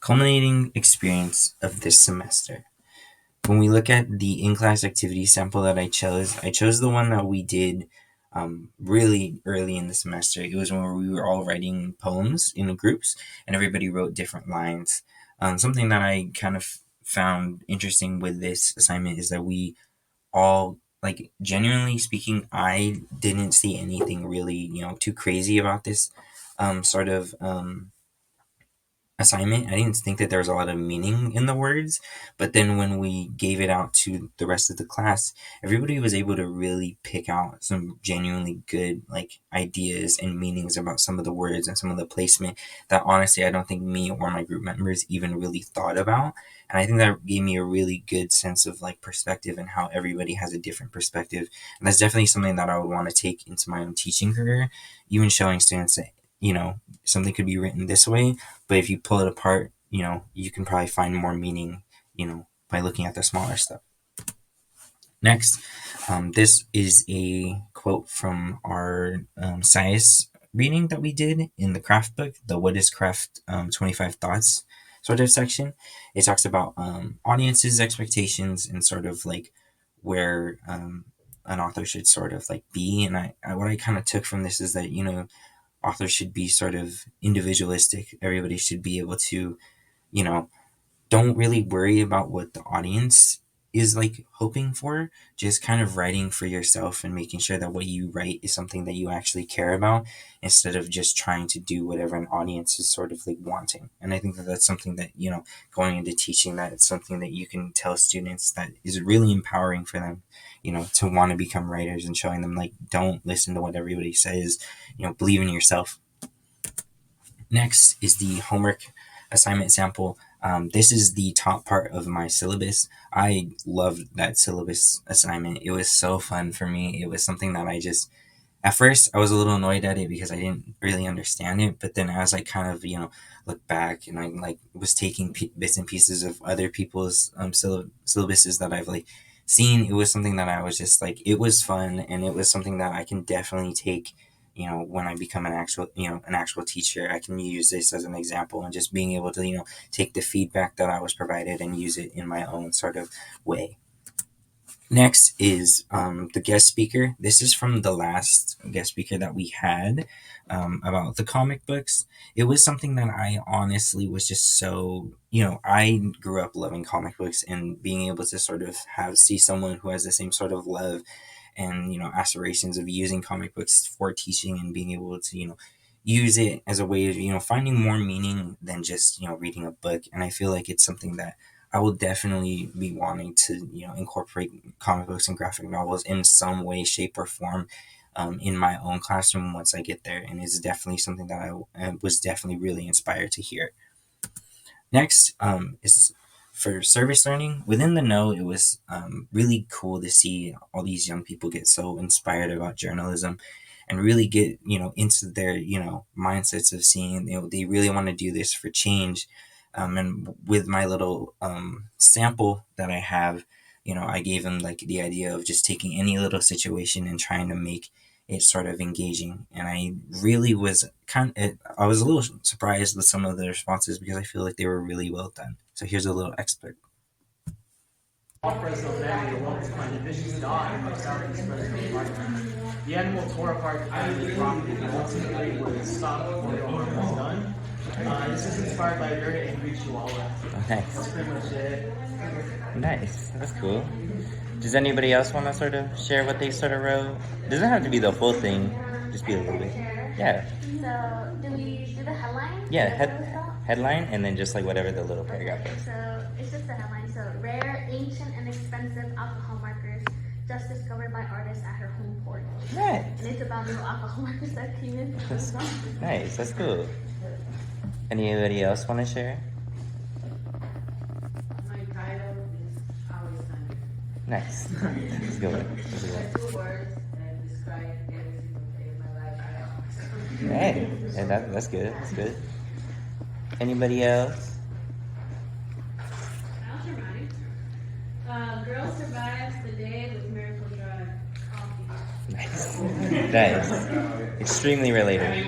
culminating experience of this semester. When we look at the in-class activity sample that I chose the one that we did really early in the semester. It was when we were all writing poems in groups, and everybody wrote different lines. Something that I kind of found interesting with this assignment is that we all, like, genuinely speaking, I didn't see anything really, too crazy about this sort of assignment. I didn't think that there was a lot of meaning in the words, but then when we gave it out to the rest of the class, everybody was able to really pick out some genuinely good, like, ideas and meanings about some of the words and some of the placement that honestly I don't think me or my group members even really thought about. And I think that gave me a really good sense of, like, perspective and how everybody has a different perspective. And that's definitely something that I would want to take into my own teaching career, even showing students that, something could be written this way, but if you pull it apart, you can probably find more meaning, by looking at the smaller stuff. Next, this is a quote from our science reading that we did in the craft book, the What is Craft 25 Thoughts sort of section. It talks about audiences' expectations and sort of like where an author should sort of like be. And what I kind of took from this is that, authors should be sort of individualistic. Everybody should be able to, you know, don't really worry about what the audience is like hoping for. Just kind of writing for yourself and making sure that what you write is something that you actually care about, instead of just trying to do whatever an audience is sort of like wanting. And I think that that's something that, going into teaching, that it's something that you can tell students that is really empowering for them, to want to become writers, and showing them, like, don't listen to what everybody says, believe in yourself. Next is the homework assignment sample. This is the top part of my syllabus. I loved that syllabus assignment. It was so fun for me. It was something that at first I was a little annoyed at it because I didn't really understand it. But then as I kind of, look back, and I like was taking bits and pieces of other people's syllabuses that I've like seen, it was something that I was just like, it was fun, and it was something that I can definitely take, when I become an actual teacher. I can use this as an example, and just being able to, take the feedback that I was provided and use it in my own sort of way. Next is the guest speaker. This is from the last guest speaker that we had about the comic books. It was something that I honestly was just so, I grew up loving comic books, and being able to sort of see someone who has the same sort of love and, aspirations of using comic books for teaching, and being able to, use it as a way of, finding more meaning than just, reading a book. And I feel like it's something that I will definitely be wanting to, incorporate comic books and graphic novels in some way, shape, or form in my own classroom once I get there. And it's definitely something that I was definitely really inspired to hear. Next is for service learning. Within the know, it was really cool to see all these young people get so inspired about journalism, and really get, into their, mindsets of seeing, they really want to do this for change. And with my little sample that I have, I gave them like the idea of just taking any little situation and trying to make it sort of engaging. And I really was I was a little surprised with some of the responses, because I feel like they were really well done. So here's a little excerpt. Fresno family awoke to find a vicious dog in their southeast Fresno apartment. The animal tore apart the family property and ultimately was stopped before the harm was done. This is inspired by a very angry chihuahua. Nice. That's pretty much it. Nice. That's cool. Does anybody else want to sort of share what they sort of wrote? It doesn't have to be the full thing. Just be a little bit. Yeah. So, do we do the headline? Yeah, headline, and then just like whatever the little paragraph is. So, it's just the headline. So, rare, ancient, and expensive alcohol markers just discovered by artists at her home port. Nice. And it's about new alcohol markers that came in. Nice, that's cool. Anybody else want to share? My title is Always Sunny. Nice. That's a good one. That's a good one. 2 words and describe every single day of my life. Hey, that's good. That's good. Anybody else? I'll share mine. Girl survives the day with miracle drug coffee. Nice. Nice. Extremely related.